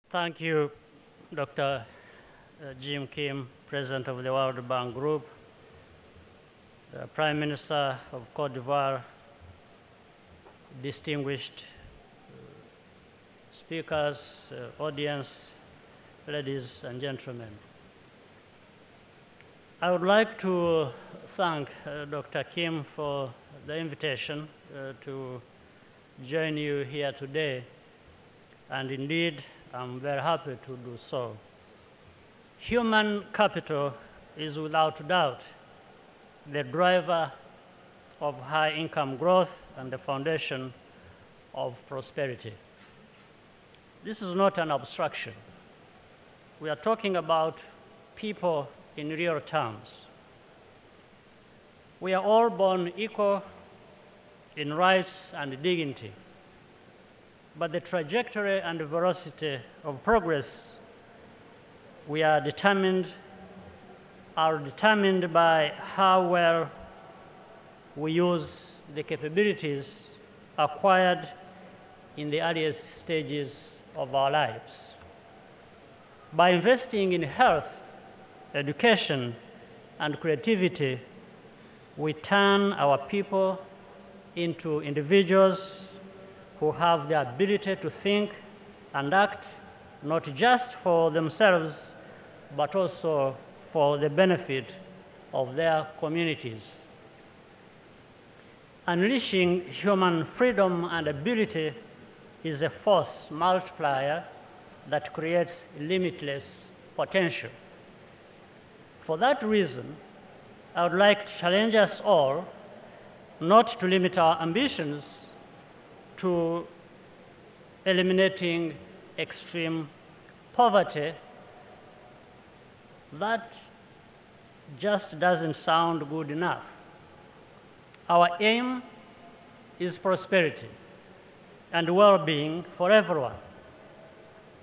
Thank you, Dr. Jim Kim, President of the World Bank Group, Prime Minister of Cote d'Ivoire, distinguished speakers, audience, ladies and gentlemen. I would like to thank Dr. Kim for the invitation to join you here today, and indeed, I'm very happy to do so. Human capital is without doubt the driver of high income growth and the foundation of prosperity. This is not an abstraction. We are talking about people in real terms. We are all born equal in rights and dignity, but the trajectory and the velocity of progress are determined by how well we use the capabilities acquired in the earliest stages of our lives. By investing in health, education, and creativity, we turn our people into individuals who have the ability to think and act not just for themselves, but also for the benefit of their communities. Unleashing human freedom and ability is a force multiplier that creates limitless potential. For that reason, I would like to challenge us all not to limit our ambitions to eliminating extreme poverty. That just doesn't sound good enough. Our aim is prosperity and well-being for everyone.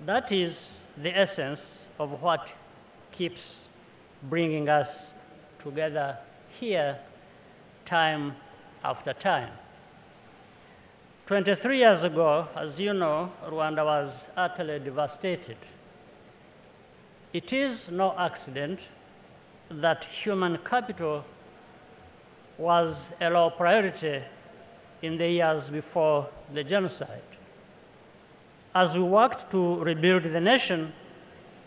That is the essence of what keeps bringing us together here time after time. 23 years ago, as you know, Rwanda was utterly devastated. It is no accident that human capital was a low priority in the years before the genocide. As we worked to rebuild the nation,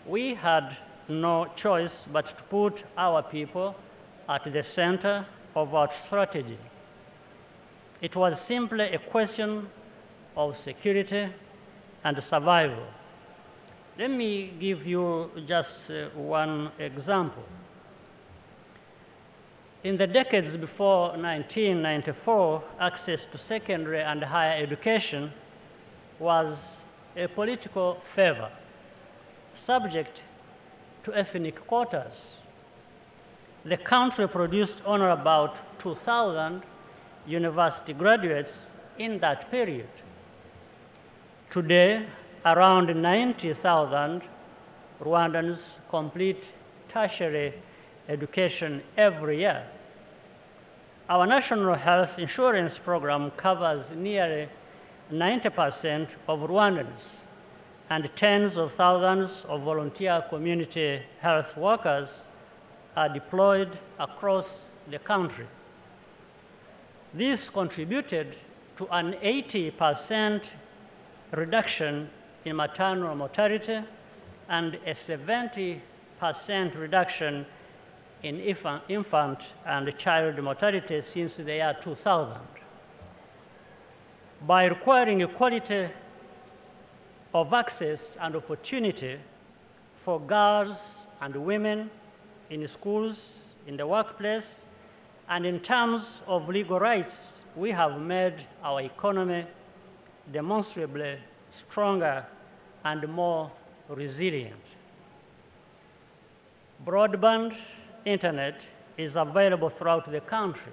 we had no choice but to put our people at the center of our strategy. It was simply a question of security and survival. Let me give you just one example. In the decades before 1994, access to secondary and higher education was a political favor, subject to ethnic quotas. The country produced only about 2,000 university graduates in that period. Today, around 90,000 Rwandans complete tertiary education every year. Our national health insurance program covers nearly 90% of Rwandans, and tens of thousands of volunteer community health workers are deployed across the country. This contributed to an 80% reduction in maternal mortality and a 70% reduction in infant and child mortality since the year 2000. By requiring equality of access and opportunity for girls and women in schools, in the workplace, and in terms of legal rights, we have made our economy demonstrably stronger and more resilient. Broadband internet is available throughout the country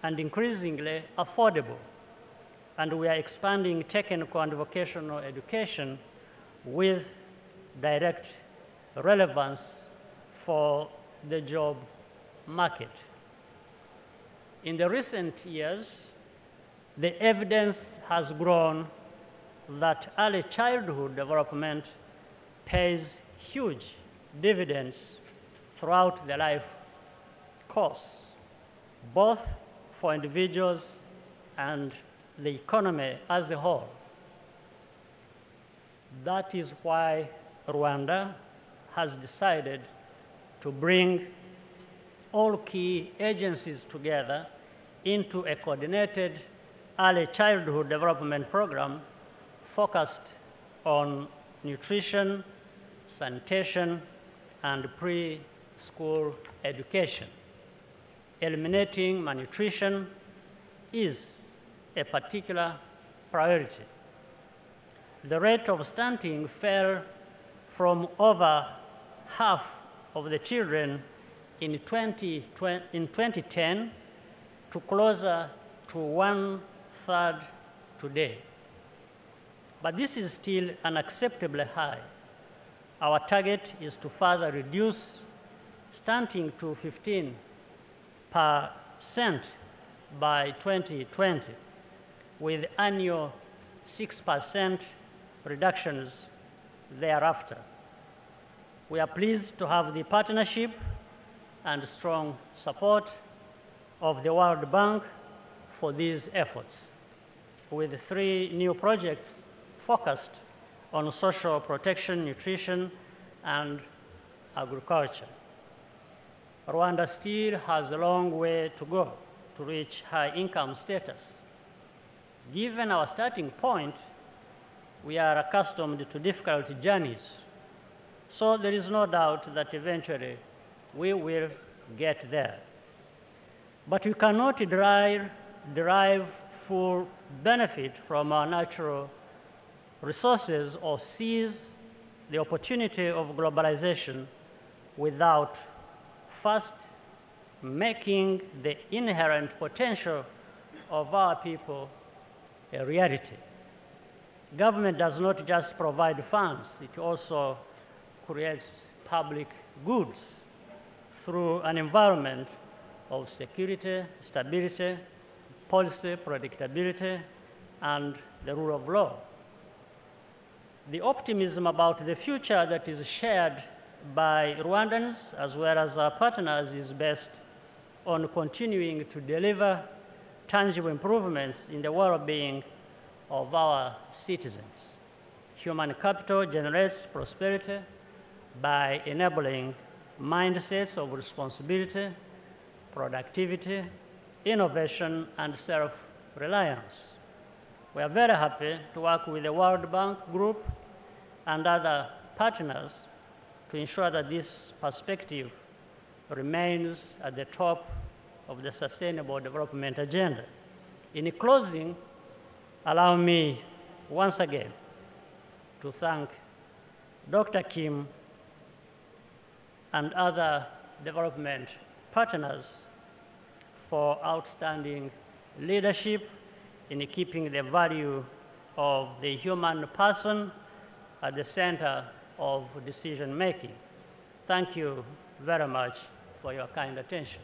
and increasingly affordable. And we are expanding technical and vocational education with direct relevance for the job market. In the recent years, the evidence has grown that early childhood development pays huge dividends throughout the life course, both for individuals and the economy as a whole. That is why Rwanda has decided to bring all key agencies together into a coordinated early childhood development program focused on nutrition, sanitation, and preschool education. Eliminating malnutrition is a particular priority. The rate of stunting fell from over half of the children in 2010 to closer to 1/3 today. But this is still unacceptably high. Our target is to further reduce stunting to 15% by 2020, with annual 6% reductions thereafter. We are pleased to have the partnership and strong support of the World Bank for these efforts, with 3 new projects focused on social protection, nutrition, and agriculture. Rwanda still has a long way to go to reach high income status. Given our starting point, we are accustomed to difficult journeys. So there is no doubt that eventually we will get there. But we cannot derive full benefit from our natural resources or seize the opportunity of globalization without first making the inherent potential of our people a reality. Government does not just provide funds, it also creates public goods through an environment of security, stability, policy, predictability, and the rule of law. The optimism about the future that is shared by Rwandans as well as our partners is based on continuing to deliver tangible improvements in the well-being of our citizens. Human capital generates prosperity by enabling mindsets of responsibility, productivity, innovation, and self-reliance. We are very happy to work with the World Bank Group and other partners to ensure that this perspective remains at the top of the Sustainable Development Agenda. In closing, allow me once again to thank Dr. Kim and other development partners for outstanding leadership in keeping the value of the human person at the center of decision making. Thank you very much for your kind attention.